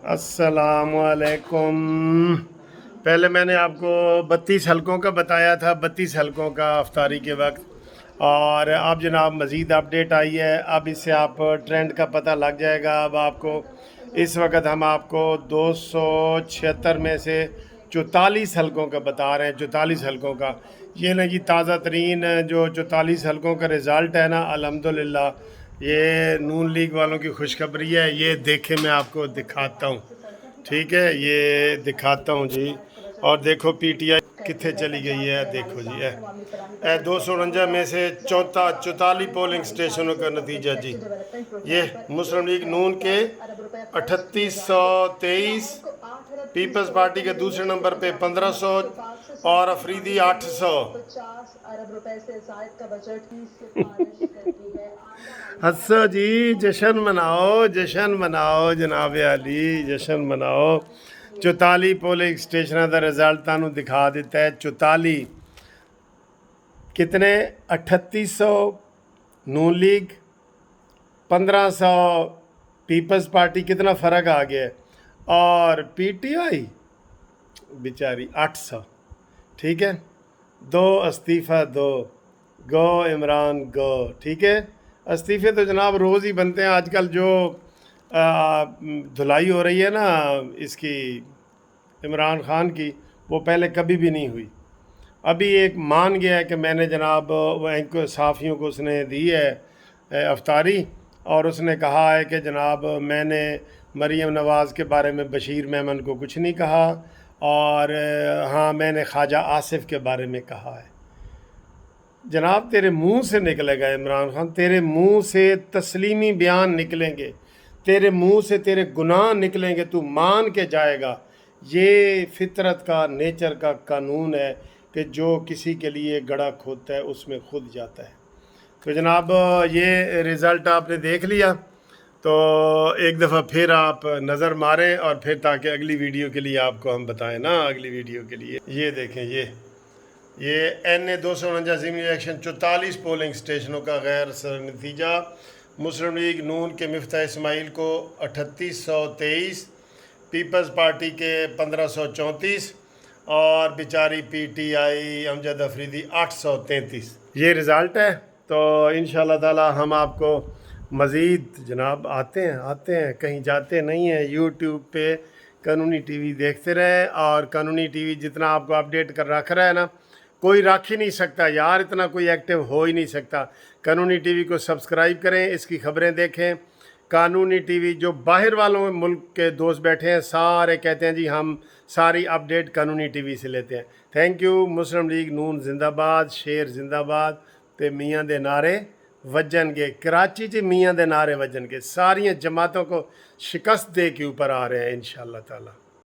अस्सलामुअलैकुम। पहले मैंने आपको 32 हलकों का बताया था, 32 हलकों का अफ्तारी के वक्त, और अब जनाब मज़ीद अपडेट आई है। अब इससे आप ट्रेंड का पता लग जाएगा। अब आपको इस वक्त हम आपको 276 में से 44 हलकों का बता रहे हैं। 44 हलकों का ये ना जी ताज़ा तरीन जो 44 हलकों का रिज़ल्ट है ना, अल्हम्दुलिल्लाह ये नून लीग वालों की खुशखबरी है। ये देखे मैं आपको दिखाता हूँ, ठीक है, ये दिखाता हूँ जी। और देखो पीटीआई कितने चली गई है, देखो जी है 249 में से 44 पोलिंग स्टेशनों का नतीजा जी। ये मुस्लिम लीग नून के 3823, पीपल्स पार्टी के दूसरे नंबर पे 1500 और अफरीदी 800। हंसो जी, जश्न मनाओ, जश्न मनाओ जनाब अली, जश्न मनाओ। 44 पोलिंग स्टेशन का रिजल्ट तुहानू दिखा दिता है। 44 कितने, 3800 नून लीग, 1500 पीपल्स पार्टी, कितना फ़र्क आ गया है। और पीटीआई बेचारी 800, ठीक है। 2 इस्तीफ़ा, 2 गो इमरान गो, ठीक है। इस्तीफ़े तो जनाब रोज़ ही बनते हैं आजकल। जो धुलाई हो रही है ना इसकी इमरान ख़ान की, वो पहले कभी भी नहीं हुई। अभी एक मान गया है कि मैंने जनाब वो सहाफ़ियों को उसने दी है अफ्तारी, और उसने कहा है कि जनाब मैंने मरीम नवाज़ के बारे में बशीर मेमन को कुछ नहीं कहा, और हाँ मैंने ख्वाजा आसिफ के बारे में कहा है। जनाब तेरे मुंह से निकलेगा इमरान खान, तेरे मुंह से तस्लीमी बयान निकलेंगे, तेरे मुंह से तेरे गुनाह निकलेंगे, तू मान के जाएगा। ये फितरत का, नेचर का कानून है कि जो किसी के लिए गड़ा खोदता है उसमें खुद जाता है। तो जनाब ये रिज़ल्ट आपने देख लिया, तो एक दफ़ा फिर आप नज़र मारें, और फिर ताकि अगली वीडियो के लिए आपको हम बताएं ना, अगली वीडियो के लिए। ये देखें, ये NA 249 ज़मीनी इलेक्शन 44 पोलिंग स्टेशनों का गैर सर नतीजा। मुस्लिम लीग नून के मिफ्ता इस्माइल को 3823, पीपल्स पार्टी के 1534, और बेचारी PTI अमजद अफरीदी 833। ये रिज़ल्ट है। तो इंशाअल्लाह ताला हम आपको मज़ीद जनाब आते हैं, कहीं जाते नहीं हैं। यूट्यूब पे कानूनी टीवी देखते रहें, और कानूनी टीवी जितना आपको अपडेट कर रख रहा है ना, कोई रख ही नहीं सकता यार, इतना कोई एक्टिव हो ही नहीं सकता। कानूनी टीवी को सब्सक्राइब करें, इसकी खबरें देखें। कानूनी टीवी जो बाहर वालों मुल्क के दोस्त बैठे हैं सारे कहते हैं जी हम सारी अपडेट कानूनी टीवी से लेते हैं। Thank you. मुस्लिम लीग नून जिंदाबाद, शेर जिंदाबाद। ते मियाँ दे नारे वजनगे, कराची च मियाँ दे नारे वजनगे, सारियां जमातों को शिकस्त दे के ऊपर आ रहे हैं इंशाअल्लाह ताला।